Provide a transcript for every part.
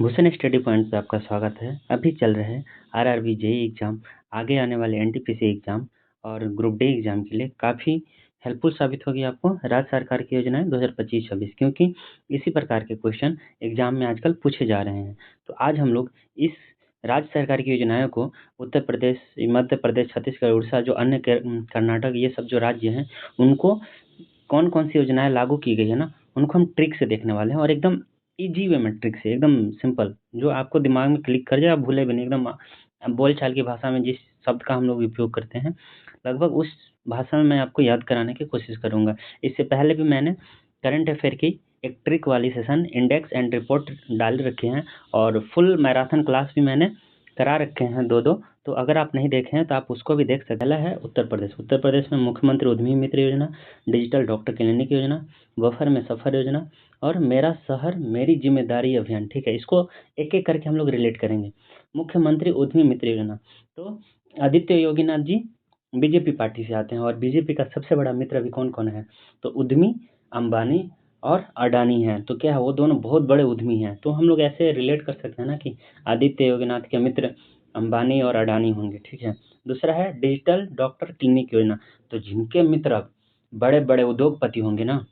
Bhushan study point पे आपका स्वागत है। अभी चल रहे आरआरबी जेईई एग्ज़ाम, आगे आने वाले एनटीपीसी एग्ज़ाम और ग्रुप डी एग्ज़ाम के लिए काफ़ी हेल्पफुल साबित होगी आपको राज्य सरकार की योजनाएं 2025-26, क्योंकि इसी प्रकार के क्वेश्चन एग्ज़ाम में आजकल पूछे जा रहे हैं। तो आज हम लोग इस राज्य सरकार की योजनाओं को उत्तर प्रदेश, मध्य प्रदेश, छत्तीसगढ़, उड़ीसा, जो अन्य कर्नाटक, ये सब जो राज्य हैं, उनको कौन कौन सी योजनाएं लागू की गई है ना, उनको हम ट्रिक से देखने वाले हैं और एकदम ईजी वे में, ट्रिक से, एकदम सिंपल, जो आपको दिमाग में क्लिक कर जाए, आप भूले भी नहीं। एकदम बोल चाल की भाषा में जिस शब्द का हम लोग उपयोग करते हैं, लगभग उस भाषा में मैं आपको याद कराने की कोशिश करूँगा। इससे पहले भी मैंने करंट अफेयर की एक ट्रिक वाली सेशन, इंडेक्स एंड रिपोर्ट डाल रखे हैं और फुल मैराथन क्लास भी मैंने करा रखे हैं 2-2। तो अगर आप नहीं देखे हैं तो आप उसको भी देख सकते हैं। पहला है उत्तर प्रदेश। उत्तर प्रदेश में मुख्यमंत्री उद्यमी मित्र योजना, डिजिटल डॉक्टर क्लिनिक योजना, बफर में सफर योजना और मेरा शहर मेरी जिम्मेदारी अभियान। ठीक है, इसको एक एक करके हम लोग रिलेट करेंगे। मुख्यमंत्री उद्यमी मित्र योजना, तो आदित्य योगीनाथ जी बीजेपी पार्टी से आते हैं और बीजेपी का सबसे बड़ा मित्र अभी कौन कौन है, तो उद्यमी, अंबानी और अडानी हैं। तो क्या है, वो दोनों बहुत बड़े उद्यमी हैं। तो हम लोग ऐसे रिलेट कर सकते हैं ना कि आदित्य योगीनाथ के मित्र अंबानी और अडानी होंगे। ठीक है। दूसरा है डिजिटल डॉक्टर क्लिनिक योजना, तो जिनके मित्र अब बड़े बड़े उद्योगपति होंगे ना,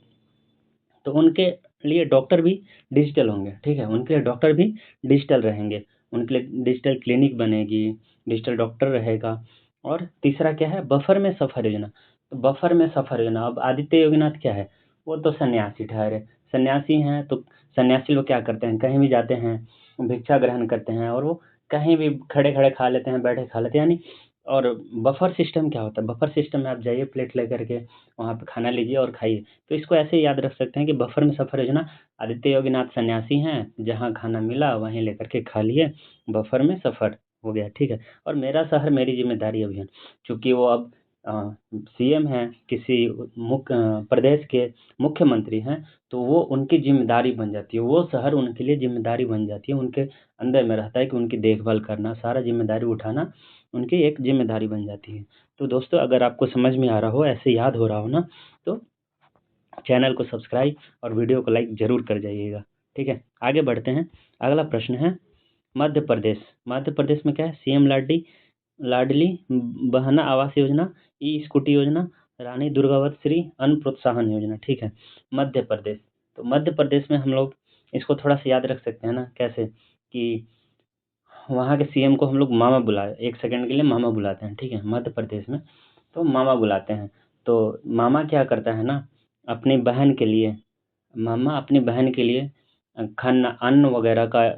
तो उनके लिए डॉक्टर भी डिजिटल होंगे। ठीक है, उनके लिए डॉक्टर भी डिजिटल रहेंगे, उनके लिए डिजिटल क्लिनिक बनेगी, डिजिटल डॉक्टर रहेगा। और तीसरा क्या है, बफर में सफर योजना। तो बफर में सफर योजना, अब आदित्य योगीनाथ क्या है, वो तो सन्यासी ठहरे, सन्यासी हैं। तो सन्यासी लोग क्या करते हैं, कहीं भी जाते हैं, भिक्षा ग्रहण करते हैं और वो कहीं भी खड़े खड़े खा लेते हैं, बैठे खा लेते हैं, यानी। और बफर सिस्टम क्या होता है, बफर सिस्टम में आप जाइए, प्लेट लेकर के वहाँ पे खाना लीजिए और खाइए। तो इसको ऐसे ही याद रख सकते हैं कि बफर में सफर योजना, आदित्य योगीनाथ सन्यासी हैं, जहाँ खाना मिला वहीं लेकर के खा लिए, बफर में सफर हो गया। ठीक है। और मेरा शहर मेरी जिम्मेदारी अभियान, चूंकि वो अब सीएम हैं, किसी मुख्य प्रदेश के मुख्यमंत्री हैं, तो वो उनकी जिम्मेदारी बन जाती है, वो शहर उनके लिए जिम्मेदारी बन जाती है, उनके अंदर में रहता है कि उनकी देखभाल करना, सारा जिम्मेदारी उठाना उनकी एक जिम्मेदारी बन जाती है। तो दोस्तों, अगर आपको समझ में आ रहा हो, ऐसे याद हो रहा हो ना, तो चैनल को सब्सक्राइब और वीडियो को लाइक जरूर कर जाइएगा। ठीक है, आगे बढ़ते हैं। अगला प्रश्न है मध्य प्रदेश। मध्य प्रदेश में क्या है, सीएम लाडली बहना आवास योजना, ई स्कूटी योजना, रानी दुर्गावती अन्न प्रोत्साहन योजना। ठीक है, मध्य प्रदेश। तो मध्य प्रदेश में हम लोग इसको थोड़ा सा याद रख सकते हैं ना, कैसे कि वहाँ के सीएम को हम लोग मामा बुलाए, एक सेकंड के लिए मामा बुलाते हैं। ठीक है, मध्य प्रदेश में तो मामा बुलाते हैं। तो मामा क्या करता है ना, अपनी बहन के लिए, मामा अपनी बहन के लिए खाना, अन्न वगैरह का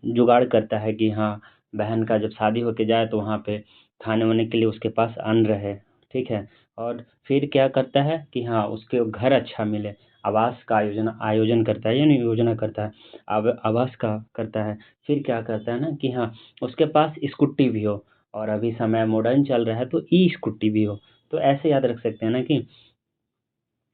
जुगाड़ करता है कि हाँ, बहन का जब शादी होके जाए तो वहाँ पे खाने वाने के लिए उसके पास अन्न रहे। ठीक है। और फिर क्या करता है कि हाँ, उसके घर अच्छा मिले, आवास का आयोजन करता है, यानी योजना करता है, आवास का करता है। फिर क्या करता है ना कि हाँ, उसके पास स्कूटी भी हो, और अभी समय मॉडर्न चल रहा है तो ई स्कूटी भी हो। तो ऐसे याद रख सकते हैं ना कि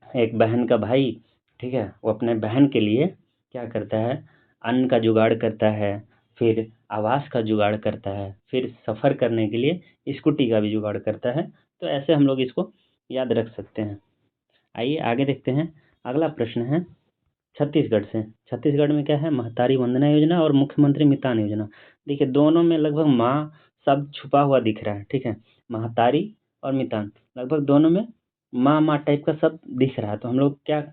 एक बहन का भाई, ठीक है, वो अपने बहन के लिए क्या करता है, अन्न का जुगाड़ करता है, फिर आवास का जुगाड़ करता है, फिर सफ़र करने के लिए स्कूटी का भी जुगाड़ करता है। तो ऐसे हम लोग इसको याद रख सकते हैं। आइए आगे देखते हैं। अगला प्रश्न है छत्तीसगढ़ से। छत्तीसगढ़ में क्या है, महतारी वंदना योजना और मुख्यमंत्री मितान योजना। देखिए, दोनों में लगभग माँ शब्द छुपा हुआ दिख रहा है। ठीक है, महतारी और मितान, लगभग दोनों में माँ माँ टाइप का शब्द दिख रहा है। तो हम लोग क्या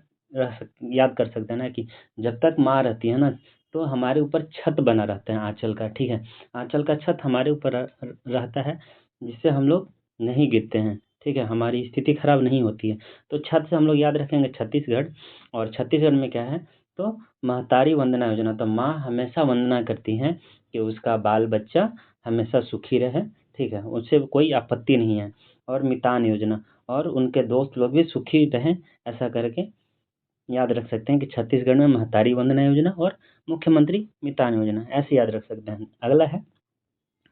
याद कर सकते हैं ना कि जब तक माँ रहती है ना, तो हमारे ऊपर छत बना रहता है आंचल का। ठीक है, आंचल का छत हमारे ऊपर रहता है, जिससे हम लोग नहीं गिरते हैं। ठीक है, हमारी स्थिति खराब नहीं होती है। तो छत से हम लोग याद रखेंगे छत्तीसगढ़। और छत्तीसगढ़ में क्या है, तो महतारी वंदना योजना, तो माँ हमेशा वंदना करती हैं कि उसका बाल बच्चा हमेशा सुखी रहे। ठीक है, उससे कोई आपत्ति नहीं है। और मितान योजना, और उनके दोस्त लोग भी सुखी रहें, ऐसा करके याद रख सकते हैं कि छत्तीसगढ़ में महतारी वंदना योजना और मुख्यमंत्री मितान योजना, ऐसे याद रख सकते हैं। अगला है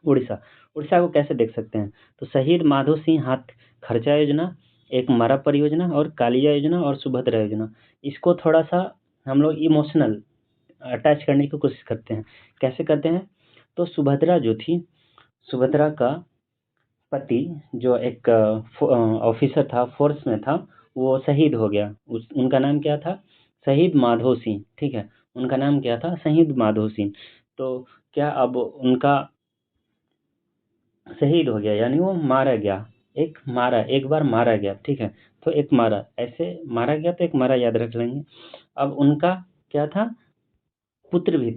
उड़ीसा। उड़ीसा को कैसे देख सकते हैं, तो शहीद माधो सिंह हाथ खर्चा योजना, एक मरा परियोजना और कालिया योजना और सुभद्रा योजना। इसको थोड़ा सा हम लोग इमोशनल अटैच करने की कोशिश करते हैं। कैसे करते हैं, तो सुभद्रा जो थी, सुभद्रा का पति जो एक ऑफिसर था, फोर्स में था, वो शहीद हो गया। उनका नाम क्या था, शहीद माधो सिंह। ठीक है, उनका नाम क्या था, शहीद माधो सिंह। तो क्या अब उनका शहीद हो गया, यानी वो मारा गया, एक बार मारा गया, ठीक है। तो एक मारा, ऐसे मारा गया तो एक मारा याद रख लेंगे। अब उनका क्या था, पुत्र भी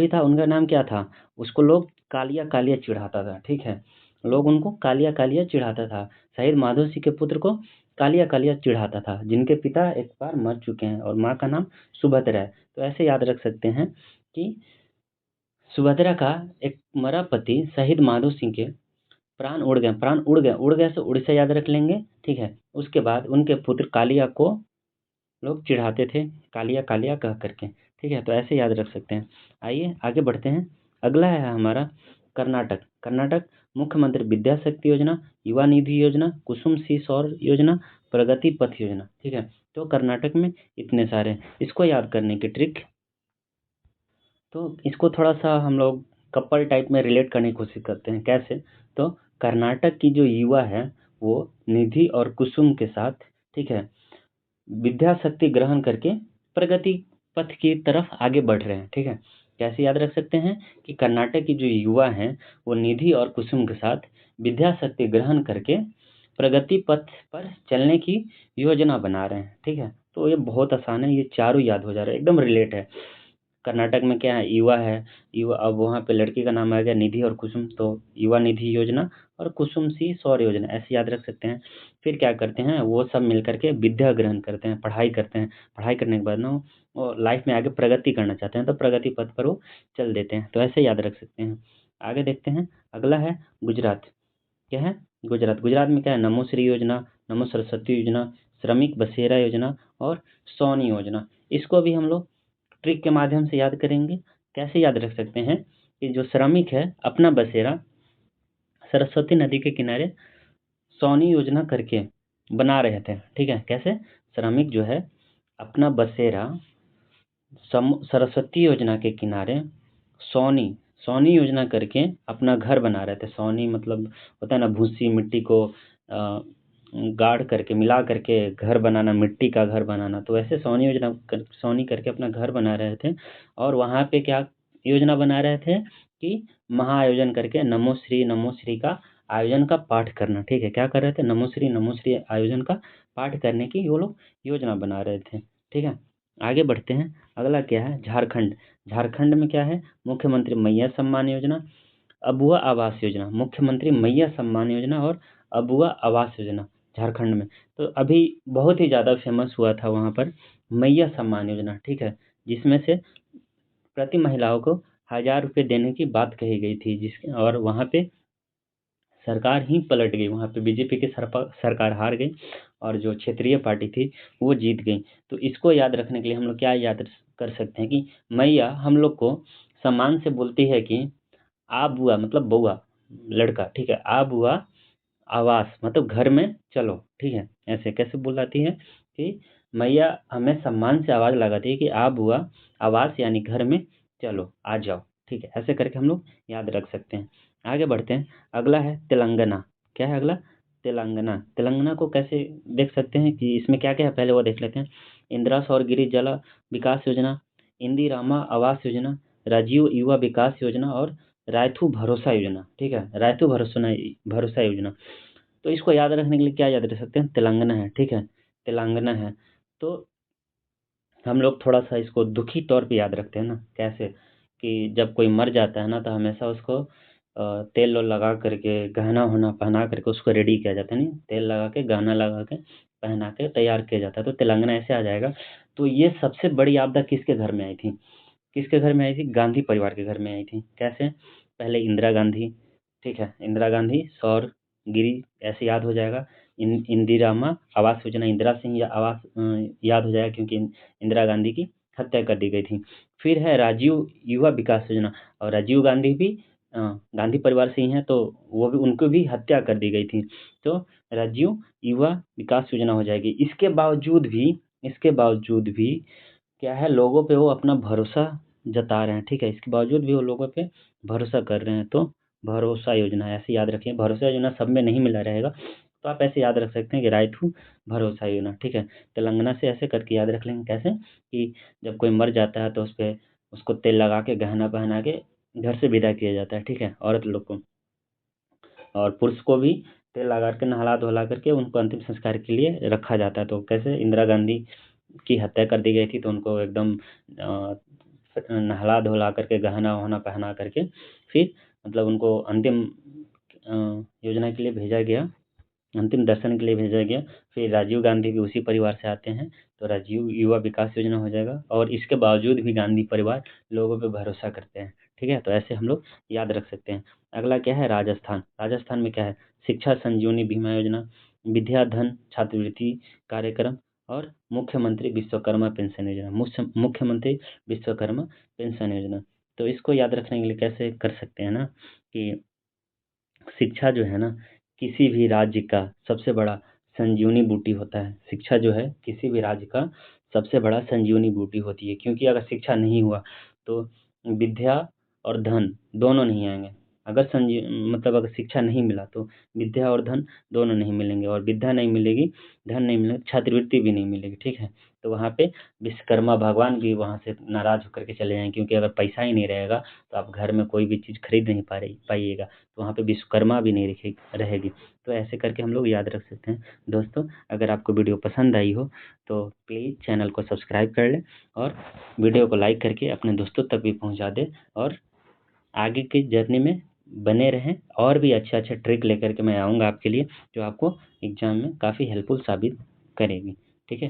था, उनका नाम क्या था, उसको लोग कालिया कालिया चिढ़ाता था, ठीक है। लोग उनको कालिया कालिया चिढ़ाता था, शहीद माधो सिंह के पुत्र को कालिया कालिया चिढ़ाता था, जिनके पिता एक बार मर चुके हैं और माँ का नाम सुभद्रा है। तो ऐसे याद रख सकते हैं कि सुभद्रा का एक मरा पति शहीद माधो सिंह के प्राण उड़ गए से उड़ीसा याद रख लेंगे, ठीक है। उसके बाद उनके पुत्र कालिया को लोग चिढ़ाते थे, कालिया कालिया कह करके, ठीक है। तो ऐसे याद रख सकते हैं। आइए आगे बढ़ते हैं। अगला है हमारा कर्नाटक। मुख्यमंत्री विद्या शक्ति योजना, युवा निधि योजना, कुसुम सी सौर योजना, प्रगति पथ योजना, ठीक है। तो कर्नाटक में इतने सारे हैं। इसको याद करने की ट्रिक, तो इसको थोड़ा सा हम लोग कपल टाइप में रिलेट करने की कोशिश करते हैं। कैसे, तो कर्नाटक की जो युवा है वो निधि और कुसुम के साथ, ठीक है, विद्या शक्ति ग्रहण करके प्रगति पथ की तरफ आगे बढ़ रहे हैं, ठीक है। कैसे याद रख सकते हैं कि कर्नाटक की जो युवा हैं वो निधि और कुसुम के साथ विद्या शक्ति ग्रहण करके प्रगति पथ पर चलने की योजना बना रहे हैं, ठीक है। तो ये बहुत आसान है, ये चारों याद हो जा रहा है, एकदम रिलेट है। कर्नाटक में क्या है, युवा, अब वहाँ पे लड़की का नाम आ गया निधि और कुसुम, तो युवा निधि योजना और कुसुम सी सौर योजना, ऐसे याद रख सकते हैं। फिर क्या करते हैं, वो सब मिल करके विद्या ग्रहण करते हैं, पढ़ाई करते हैं, पढ़ाई करने के बाद ना वो लाइफ में आगे प्रगति करना चाहते हैं, तो प्रगति पथ पर वो चल देते हैं। तो ऐसे याद रख सकते हैं। आगे देखते हैं, अगला है गुजरात। क्या है, गुजरात में क्या है, नमो श्री योजना, नमो सरस्वती योजना, श्रमिक बसेरा योजना और सोनी योजना। इसको भी हम लोग ट्रिक के माध्यम से याद करेंगे। कैसे याद रख सकते हैं कि जो श्रमिक है अपना बसेरा सरस्वती नदी के किनारे सोनी योजना करके बना रहे थे, ठीक है। कैसे, श्रमिक जो है अपना बसेरा सरस्वती योजना के किनारे सोनी सोनी योजना करके अपना घर बना रहे थे। सोनी मतलब होता है ना, भूसी मिट्टी को गाड़ करके मिला करके घर बनाना, मिट्टी का घर बनाना। तो ऐसे सोनी करके अपना घर बना रहे थे। और वहाँ पे क्या योजना बना रहे थे कि महाआयोजन करके नमो श्री का आयोजन का पाठ करना, ठीक है। क्या कर रहे थे, नमो श्री आयोजन का पाठ करने की वो लोग योजना बना रहे थे, ठीक है। आगे बढ़ते हैं। अगला क्या है, झारखंड में क्या है, मुख्यमंत्री मैया सम्मान योजना, अबुआ आवास योजना, मुख्यमंत्री मैया सम्मान योजना और अबुआ आवास योजना झारखंड में। तो अभी बहुत ही ज़्यादा फेमस हुआ था वहाँ पर मैया सम्मान योजना, ठीक है, जिसमें से प्रति महिलाओं को 1,000 रुपये देने की बात कही गई थी, जिस और वहाँ पे सरकार ही पलट गई, वहाँ पे बीजेपी की सरकार हार गई और जो क्षेत्रीय पार्टी थी वो जीत गई। तो इसको याद रखने के लिए हम लोग क्या याद कर सकते हैं कि मैया हम लोग को सम्मान से बोलती है कि आ बुआ मतलब बउआ, लड़का, ठीक है, आ बुआ आवास मतलब घर में चलो, ठीक है। ऐसे कैसे बुलाती है कि मैया हमें सम्मान से आवाज़ लगाती है कि आ बुआ आवास यानी घर में चलो, आ जाओ, ठीक है। ऐसे करके हम लोग याद रख सकते हैं। आगे बढ़ते हैं। अगला है तेलंगाना। क्या है अगला, तेलंगाना को कैसे देख सकते हैं कि इसमें क्या क्या है, पहले वो देख लेते हैं। इंदिरा सौर गिरी जल विकास योजना, इंदिरामा आवास योजना, राजीव युवा विकास योजना और रायथू भरोसा योजना, ठीक है, रायथू भरोसा योजना। तो इसको याद रखने के लिए क्या याद रख सकते हैं, तेलंगाना है, ठीक है, तेलंगाना है। तो हम लोग थोड़ा सा इसको दुखी तौर पे याद रखते हैं ना, कैसे कि जब कोई मर जाता है ना तो हमेशा उसको तेल लगा करके गहना होना पहना करके उसको रेडी किया जाता है, नहीं, तेल लगा के गहना लगा के पहना के तैयार किया जाता है। तो तेलंगाना ऐसे आ जाएगा। तो ये सबसे बड़ी आपदा किसके घर में आई थी, गांधी परिवार के घर में आई थी। कैसे, पहले इंदिरा गांधी, ठीक है, इंदिरा गांधी सौर गिरी ऐसे याद हो जाएगा। इंदिरामा आवास योजना, इंदिरा सिंह या आवास याद हो जाएगा क्योंकि इंदिरा गांधी की हत्या कर दी गई थी। फिर है राजीव युवा विकास योजना, और राजीव गांधी भी गांधी परिवार से ही हैं, तो वो भी, उनको भी हत्या कर दी गई थी। तो राजीव युवा विकास योजना हो जाएगी। इसके बावजूद भी क्या है, लोगों पे वो अपना भरोसा जता रहे हैं, ठीक है, इसके बावजूद भी वो लोगों पे भरोसा कर रहे हैं। तो भरोसा योजना ऐसे याद रखिए, भरोसा योजना सब में नहीं मिला रहेगा, तो आप ऐसे याद रख सकते हैं कि राइट भरोसा योजना, ठीक है। तेलंगाना से ऐसे करके याद रख लेंगे। कैसे कि जब कोई मर जाता है तो उस पर उसको तेल लगा के गहना पहना के घर से विदा किया जाता है, ठीक है, औरत लोग को। और पुरुष को भी तेल लगा के नहला धुला करके उनको अंतिम संस्कार के लिए रखा जाता है। तो कैसे इंदिरा गांधी की हत्या कर दी गई थी, तो उनको एकदम नहला धुला करके गहना वहना पहना करके फिर मतलब उनको अंतिम योजना के लिए भेजा गया, अंतिम दर्शन के लिए भेजा गया। फिर राजीव गांधी भी उसी परिवार से आते हैं, तो राजीव युवा विकास योजना हो जाएगा। और इसके बावजूद भी गांधी परिवार लोगों पे भरोसा करते हैं, ठीक है। तो ऐसे हम लोग याद रख सकते हैं। अगला क्या है, राजस्थान। राजस्थान में क्या है, शिक्षा संजीवनी बीमा योजना, विद्या धन छात्रवृत्ति कार्यक्रम और मुख्यमंत्री विश्वकर्मा पेंशन योजना। मुख्यमंत्री विश्वकर्मा पेंशन योजना। तो इसको याद रखने के लिए कैसे कर सकते हैं ना, कि शिक्षा जो है ना किसी भी राज्य का सबसे बड़ा संजीवनी बूटी होता है। शिक्षा जो है किसी भी राज्य का सबसे बड़ा संजीवनी बूटी होती है, क्योंकि अगर शिक्षा नहीं हुआ तो विद्या और धन दोनों नहीं आएंगे। अगर मतलब अगर शिक्षा नहीं मिला तो विद्या और धन दोनों नहीं मिलेंगे, और विद्या नहीं मिलेगी, धन नहीं मिलेगा, छात्रवृत्ति भी नहीं मिलेगी, ठीक है। तो वहाँ पे विश्वकर्मा भगवान भी वहाँ से नाराज होकर के चले जाएंगे, क्योंकि अगर पैसा ही नहीं रहेगा तो आप घर में कोई भी चीज़ खरीद नहीं पाइएगा, तो वहाँ पे विश्वकर्मा भी नहीं रहेगी। तो ऐसे करके हम लोग याद रख सकते हैं। दोस्तों, अगर आपको वीडियो पसंद आई हो तो प्लीज़ चैनल को सब्सक्राइब कर लें, और वीडियो को लाइक करके अपने दोस्तों तक भी पहुँचा दें, और आगे की जर्नी में बने रहें। और भी अच्छे अच्छे ट्रिक लेकर के मैं आऊँगा आपके लिए, जो आपको एग्ज़ाम में काफ़ी हेल्पफुल साबित करेगी, ठीक है।